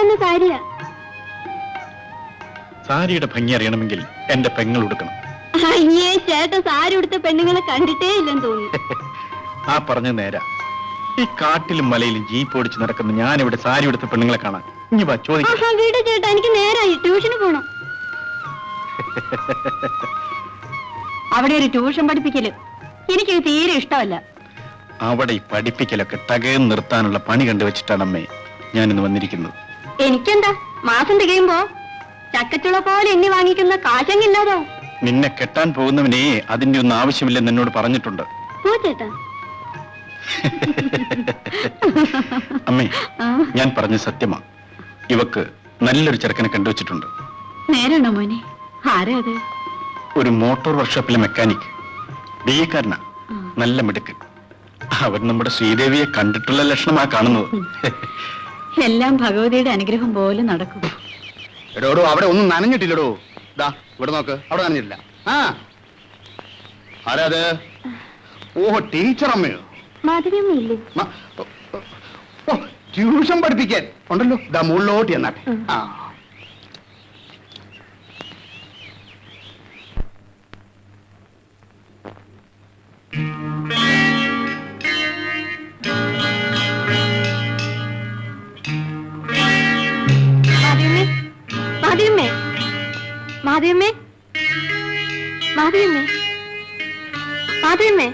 തന്ന സാരിയാ. സാരിയുടെ ഭംഗി അറിയണമെങ്കിൽ എന്റെ പെങ്ങൾ ഉടുക്കണം. അയ്യേ, ചേട്ടൻ സാരി ഉടുത്ത പെണ്ണുങ്ങളെ കണ്ടിട്ടേ ഇല്ലെന്ന് തോന്നുന്നു. ആ പറഞ്ഞ നേരാ. ഈ കാട്ടിലും മലയിലും ജീപ്പ് ഓടിച്ച് നടക്കുന്ന ഞാൻ ഇവിടെ സാരി ഉടുത്ത പെണ്ണുങ്ങളെ കാണാൻ. ഇനി വാ ചോദിക്കാം. വീട് ചേട്ടാ, എനിക്ക് നേരായി ട്യൂഷന് പോണം. അവിടെ ഒരു ട്യൂഷൻ പഠിപ്പിക്കല് എനിക്ക് തീരെ ഇഷ്ടമല്ല. അവിടെ ഈ പഠിപ്പിക്കലൊക്കെ തകയം നിർത്താനുള്ള പണി കണ്ടുവച്ചിട്ടാണ് അമ്മേ ഞാനിന്ന് വന്നിരിക്കുന്നത്. എനിക്കെന്താ, മാസം തികയുമ്പോ ചക്കച്ചുള പോലെ എണ്ണി വാങ്ങിക്കുന്ന കാശങ്ങില്ലാതോ? നിന്നെ കെട്ടാൻ പോകുന്നവനെ അതിന്റെ ഒന്നും ആവശ്യമില്ലെന്ന് എന്നോട് പറഞ്ഞിട്ടുണ്ട്. ഓ ചേട്ടാ. അമ്മേ, ഞാൻ പറഞ്ഞ സത്യമാ. ഇവക്ക് നല്ലൊരു ചെറുക്കനെ കണ്ടുവച്ചിട്ടുണ്ട്. നേരാണോ മോനെ? ആരാ അത്? ഒരു മോട്ടോർ വർക്ക്ഷോപ്പിലെ മെക്കാനിക്, ബിഎക്കാരനാ, നല്ല മിടുക്ക്. അവൻ നമ്മുടെ ശ്രീദേവിയെ കണ്ടിട്ടുള്ള ലക്ഷണമാ കാണുന്നത്. എല്ലാം ഭഗവതിയുടെ അനുഗ്രഹം പോലെ നടക്കും. എടോടോ, അവിടെ ഒന്നും നനഞ്ഞിട്ടില്ലടോ. ദാ ഇവിടെ നോക്ക്, അവിടെ നനഞ്ഞിട്ടില്ല. ആ ആരാത്? ഓഹോ, ടീച്ചർ അമ്മയോ? മാധുര്യമില്ലേ? ഓ, ട്യൂഷൻ പഠിപ്പിക്കാൻ ഉണ്ടല്ലോ. ദാ മുകളിലോട്ട് എന്നാട്ടെ. ആ മാധുര്യമ്മേ, മാധുര്യമ്മേ, മാധുര്യമ്മേ.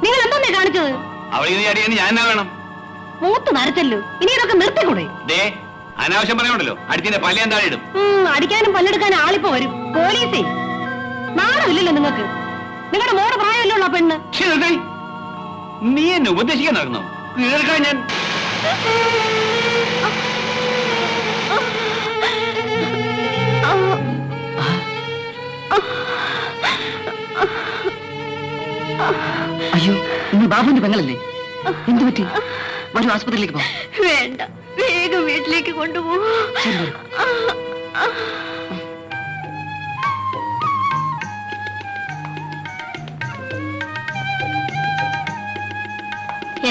നിങ്ങൾ എന്തോന്നേ കാണിച്ചത്? ഞാൻ വേണം മൂത്ത് നരച്ചല്ലോ. ഇനി ഇതൊക്കെ നിർത്തിക്കൂടെ? അനാവശ്യം പറയണ്ടല്ലോ. അടുത്തിന്റെ പല്ലിയാൻ താഴെ ഇടും. അടിക്കാനും പല്ലെടുക്കാനും ആളിപ്പോ വരും. പോലീസേ, നാണമില്ലല്ലോ നിങ്ങൾക്ക്. നിങ്ങളുടെ മോടെ പ്രായമല്ലോ ഉള്ള പെണ്ണ്. നീ എന്നെ ഉപദേശിക്കാൻ നടന്നോ? കേൾക്കാൻ ഞാൻ അയ്യോ, നിങ്ങൾ ബാബുവിന്റെ പെങ്ങളല്ലേ? എന്ത് പറ്റി? വരൂ, ആസ്പത്രിയിലേക്ക് പോ. വേണ്ട, വേഗം വീട്ടിലേക്ക് കൊണ്ടുപോകും.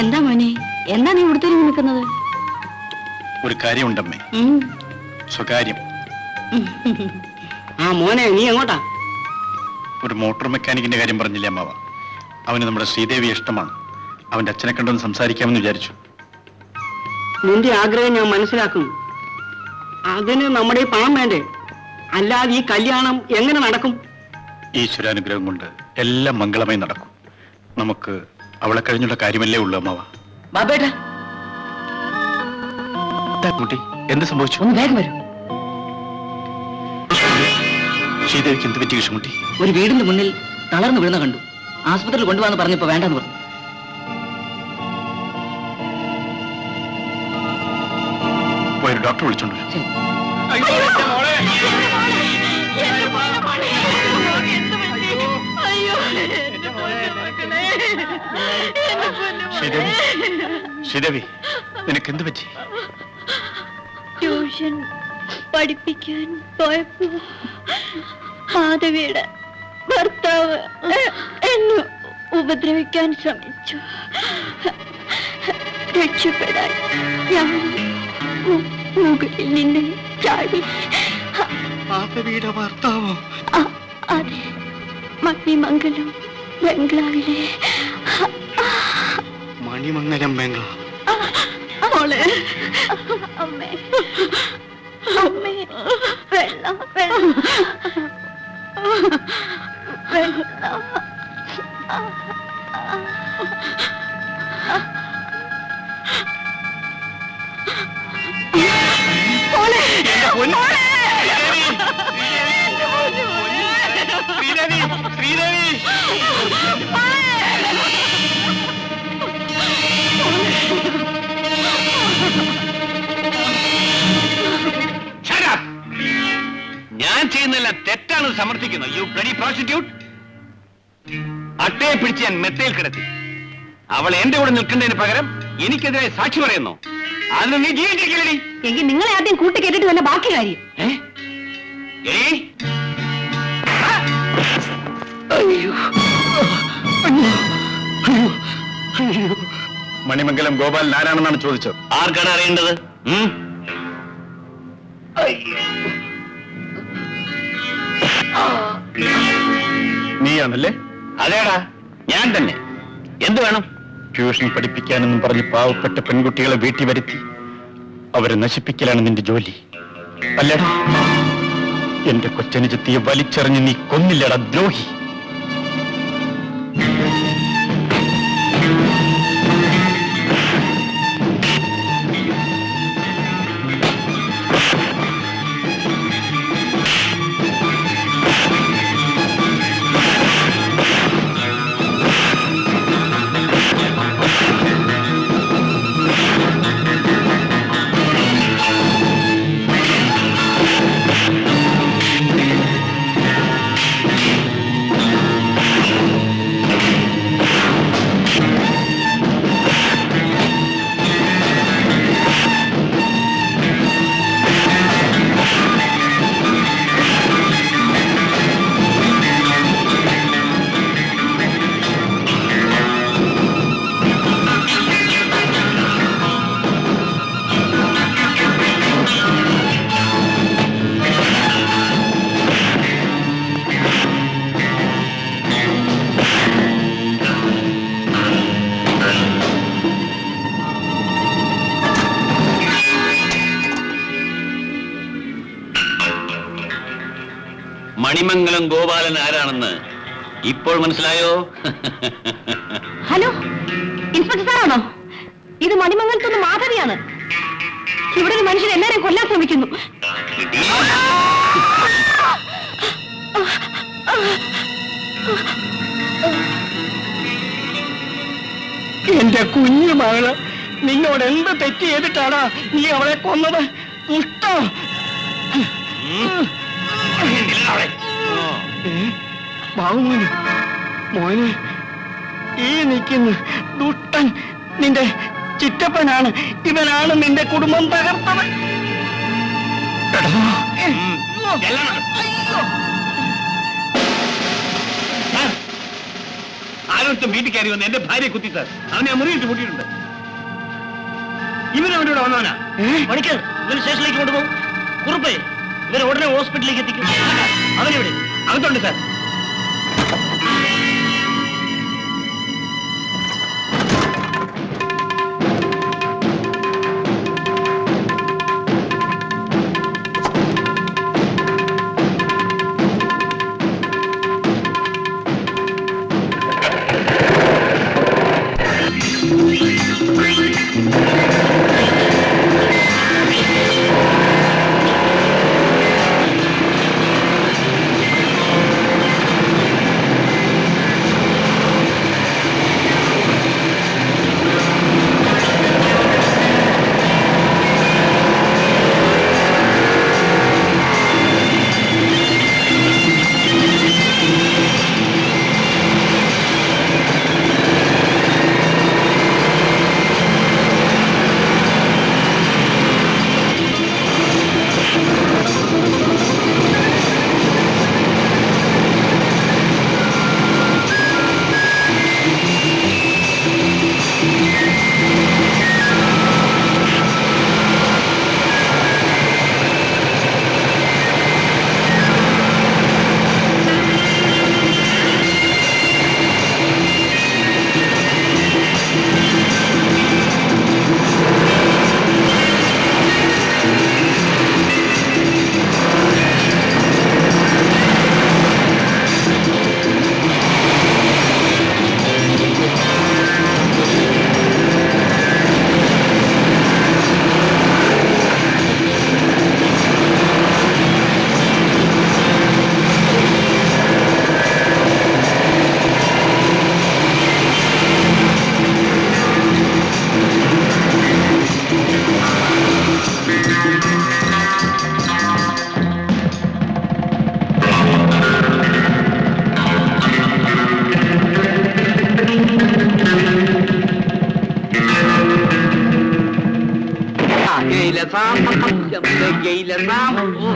എന്താ മോനെ, എന്താ നീ ഇവിടുത്തെ നിൽക്കുന്നത്? ഒരു കാര്യമുണ്ടമ്മേ, സ്വകാര്യം. ആ മോനെ, നീ എങ്ങോട്ടാ? ഒരു മോട്ടോർ മെക്കാനിക്കിന്റെ കാര്യം പറഞ്ഞില്ലേ അമ്മാവ? അവന് നമ്മുടെ ശ്രീദേവി ഇഷ്ടമാണ്. അവന്റെ അച്ഛനെ കണ്ടൊന്ന് സംസാരിക്കാമെന്ന് വിചാരിച്ചു. നിന്റെ ആഗ്രഹം ഞാൻ മനസ്സിലാക്കും. അതിന് നമ്മുടെ ഈ പണം വേണ്ടേ? അല്ലാതെ ഈ കല്യാണം എങ്ങനെ നടക്കും? ഈശ്വരാനുഗ്രഹം കൊണ്ട് എല്ലാം മംഗളമായി നടക്കും. നമുക്ക് അവളെ കഴിഞ്ഞുള്ള കാര്യമല്ലേ ഉള്ളൂ അമ്മാവ. ബാബേട്ടാ, കുട്ടി, എന്ത് സംഭവിച്ചു? ഒന്ന് വേഗം വരൂ. ശ്രീദേവിക്ക് എന്ത് പറ്റി കൃഷ്ണൻകുട്ടി? ഒരു വീടിന്റെ മുന്നിൽ തളർന്നു വീഴുന്ന കണ്ടു. ആസ്പത്രിയിൽ കൊണ്ടുപോകാന്ന് പറഞ്ഞപ്പോ വേണ്ടെന്ന് പറഞ്ഞു. പോയൊരു ഡോക്ടർ വിളിച്ചോണ്ട് വരൂ. ശ്രീദേവി, നിനക്ക് എന്ത് പറ്റി? ട്യൂഷൻ പഠിപ്പിക്കാൻ പോയപ്പോ മാധവിയുടെ ഭർത്താവ് എന്നെ ഉപദ്രവിക്കാൻ ശ്രമിച്ചു. രക്ഷപ്പെടാൻ ഞാൻ മുകളിൽ നിന്ന് ചാടി. മാധവിയുടെ ഭർത്താവോ? അതെ, മണിമംഗലം ബംഗ്ലാവിലെ. മണിമംഗലം ബംഗ്ലാവ്? മോളെ, അമ്മേ, അമ്മേ, വെള്ളം, വെള്ളം. ഞാൻ ചെയ്യുന്നില്ല തെറ്റാണെന്ന് സമർത്ഥിക്കുന്നു. You bloody prostitute. അട്ടയെ പിടിച്ച് ഞാൻ മെത്തയിൽ കിടത്തി. അവൾ എന്റെ കൂടെ നിൽക്കുന്നതിന് പകരം എനിക്കെതിരെ സാക്ഷി പറയുന്നു. അതിന് നീ ജീവിച്ചിരിക്കില്ലേ? എങ്കിൽ നിങ്ങളെ ആദ്യം കൂട്ടിക്കേട്ടിട്ട് തന്നെ ബാക്കി കാര്യം. മണിമംഗലം ഗോപാലൻ ആരാണെന്നാണ് ചോദിച്ചത്. ആർക്കാണ് അറിയേണ്ടത്? നീയാണല്ലേ? അതേടാ, ഞാൻ തന്നെ. എന്ത് വേണം? ട്യൂഷൻ പഠിപ്പിക്കാനെന്നും പറഞ്ഞ് പാവപ്പെട്ട പെൺകുട്ടികളെ വീട്ടിൽ വരുത്തി അവരെ നശിപ്പിക്കലാണ് നിന്റെ ജോലി അല്ലടാ. എന്റെ കൊച്ചനുജത്തിയെ വലിച്ചെറിഞ്ഞ് നീ കൊന്നില്ലടാ ദ്രോഹി. മണിമംഗലം ഗോപാലൻ ആരാണെന്ന് ഇപ്പോൾ മനസ്സിലായോ? ഹലോ, ഇൻസ്പെക്ടർ സാറാണോ? ഇത് മണിമംഗലത്തുനിന്ന് മാധവിയാണ്. ഇവിടെ ഒരു മനുഷ്യൻ എല്ലാവരെയും കൊല്ലാൻ ശ്രമിക്കുന്നു. എന്റെ കുഞ്ഞു മകള് നിന്നോട് എന്ത് തെറ്റ് ചെയ്തിട്ടാണ് നീ അവളെ കൊന്നത്? ദുഷ്ടം! ബാബുമോന്, മോന്, ഈ നിൽക്കുന്ന ദുഷ്ടൻ നിന്റെ ചിറ്റപ്പനാണ്. ഇവനാണ് നിന്റെ കുടുംബം തകർത്തത്. ആരോട്ടും വീട്ടിൽ കയറി വന്ന് എന്റെ ഭാര്യയെ കുത്തി സാർ. അവനെ ആ മുറിയിട്ട് കൂട്ടിയിട്ടുണ്ട്. ഇവനവൻ്റെ കൂടെ വന്നവനാ. മണിക്കർ, ഇവർ സ്റ്റേഷനിലേക്ക് കൊണ്ടുപോകും. കുറുപ്പേ, ഇവരെ ഉടനെ ഹോസ്പിറ്റലിലേക്ക് എത്തിക്കും. അവനെവിടെ? അകത്തുണ്ട് സാർ.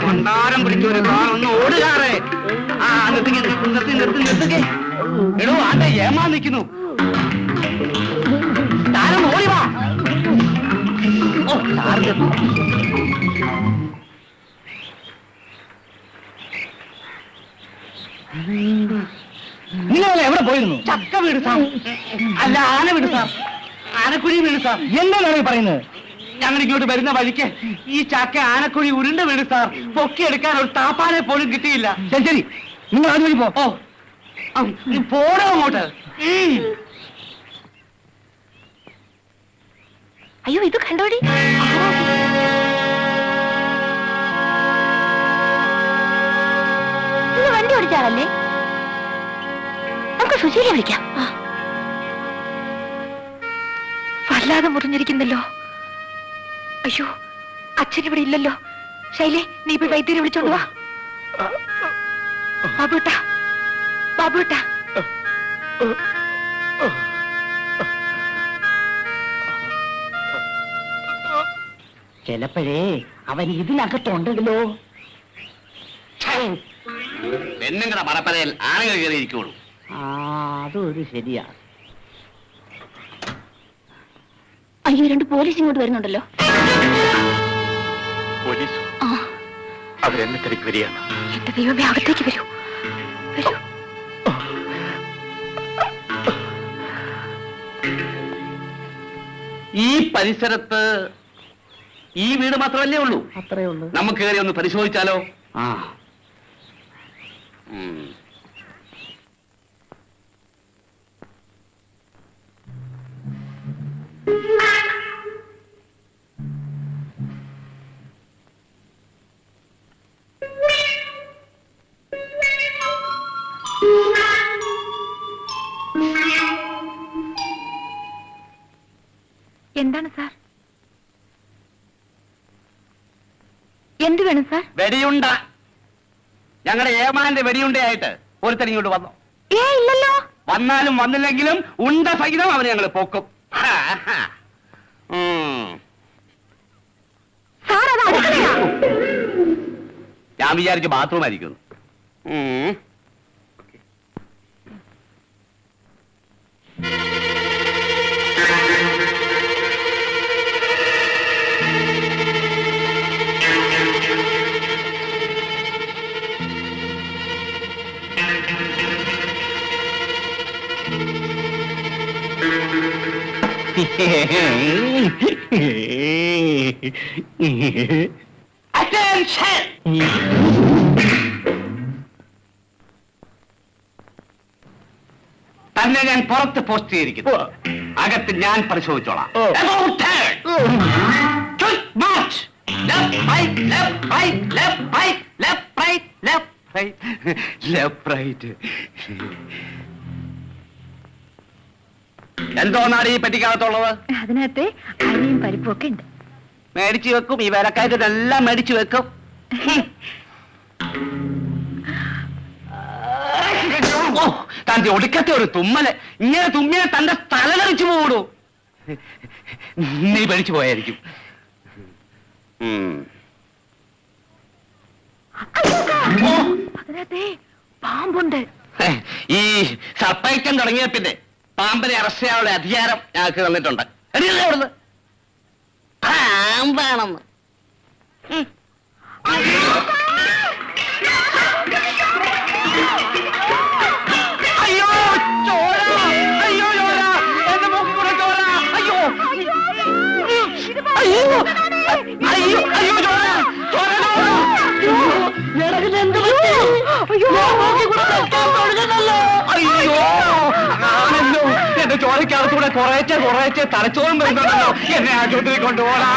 ഭണ്ഡാരം പിടിച്ചൊരു കാറൊന്ന് ഓടുകാറേ. ആ നിർത്തിക്കേ, നിർത്തുകേ. എടോ ആണ്ടെ ഏമാ നിൽക്കുന്നു. താരം ഓടിവാ. ഓ താരം നിങ്ങളെ എവിടെ പോയിരുന്നു? ചക്ക വീട് സാർ. അല്ല ആന വീട് സാർ. ആനക്കുഴി വീട് സാർ. എന്താണ് പറയുന്നത്? ഞങ്ങൾ ഇങ്ങോട്ട് വരുന്ന വഴിക്ക് ഈ ചക്ക ആനക്കുഴി ഉരുണ്ട വീട് സാർ. പൊക്കിയെടുക്കാൻ ഒരു താപ്പാനെ പോലും കിട്ടിയില്ല. ശരി ശരി, നിങ്ങൾ അത് വഴി പോ. ഓ പോണോ അങ്ങോട്ട്? അയ്യോ ഇത് കണ്ടോടി. വണ്ടി ഓടിച്ചാളല്ലേ? നമുക്ക് സുശീലിയെ വിളിക്കാം. വല്ലാതെ മുറിഞ്ഞിരിക്കുന്നല്ലോ. അയ്യോ അച്ഛൻ ഇവിടെ ഇല്ലല്ലോ. ശൈലേ, നീ പോയി വൈദ്യരെ വിളിച്ചോണ്ട് വാ. ബാബുട്ടാ, ബാബുട്ടാ. ചിലപ്പോഴേ അവൻ ഇതിനകത്തുണ്ടല്ലോ. പെണ്ണുങ്ങളുടെ മടപ്പരയിൽ ആനകൾ കയറിയിരിക്കുള്ളൂ. അതൊരു ശരിയാ. അയ്യോ രണ്ട് പോലീസ് ഇങ്ങോട്ട് വരുന്നുണ്ടല്ലോ. പോലീസ് അവരെന്നെ തിരക്ക് വരികയാണ്. എന്റെ ദൈവമേ, അകത്തേക്ക് വരൂ, വരൂ. ഈ പരിസരത്ത് ഈ വീട് മാത്രമല്ലേ ഉള്ളൂ? അത്രേ ഉള്ളൂ. നമുക്ക് കയറി ഒന്ന് പരിശോധിച്ചാലോ? ആ എന്താണ് സാർ? എന്ത് വേണം സാർ? വെടിയുണ്ട. ഞങ്ങളുടെ ഏമാന്റെ വെടിയുണ്ടയായിട്ട് ഒരുത്തൻ ഇങ്ങോട്ട് വന്നു. ഇല്ലല്ലോ. വന്നാലും വന്നില്ലെങ്കിലും ഉണ്ട സഹിതം അവനെ ഞങ്ങൾ പൊക്കും. സാർ അത് അടുക്കളയാ. ഞാൻ വിചാരിച്ചു ബാത്റൂം ആയിരിക്കുന്നു. തന്നെ ഞാൻ പുറത്ത് പോസ്റ്റ് ചെയ്തിരിക്കുന്നു. അകത്ത് ഞാൻ പരിശോധിച്ചോളാം. എന്തോന്നാണ് ഈ പെട്ടിക്കകത്തുള്ളത്? അതിനകത്ത് അരിയും പരിപ്പും ഒക്കെ ഉണ്ട്. മേടിച്ചു വെക്കും. ഈ വിലക്കയറ്റെല്ലാം മേടിച്ചു വെക്കും. തന്റെ ഒടുക്കത്തെ ഒരു തുമ്മല്. ഇങ്ങനെ തുമ്മിയെ തന്റെ തലകറിച്ചു പോടൂ. നീ പേടിച്ചു പോയായിരിക്കും. അതിനകത്ത് പാമ്പുണ്ട്. ഈ സർപ്പയക്കം തുടങ്ങിയ പിന്നെ പാമ്പിനെ അറസ്റ്റ് ചെയ്യാനുള്ള അധികാരം ഞങ്ങൾക്ക് തന്നിട്ടുണ്ട്. അവിടുന്ന് പാമ്പാണെന്ന്. അയ്യോ ചോര! അയ്യോ ചോര! എന്റെ മൂക്കിൽ കൂടെ ചോര! അയ്യോ അയ്യോ അയ്യോ അയ്യോ ചോര! ചോര! അയ്യോ ആണല്ലോ. എന്റെ ചോരക്കകത്തൂടെ കുറേച്ചെ തലച്ചോറും വരുന്നുണ്ടല്ലോ. എന്നെ ആശുപത്രി കൊണ്ടുപോകാം.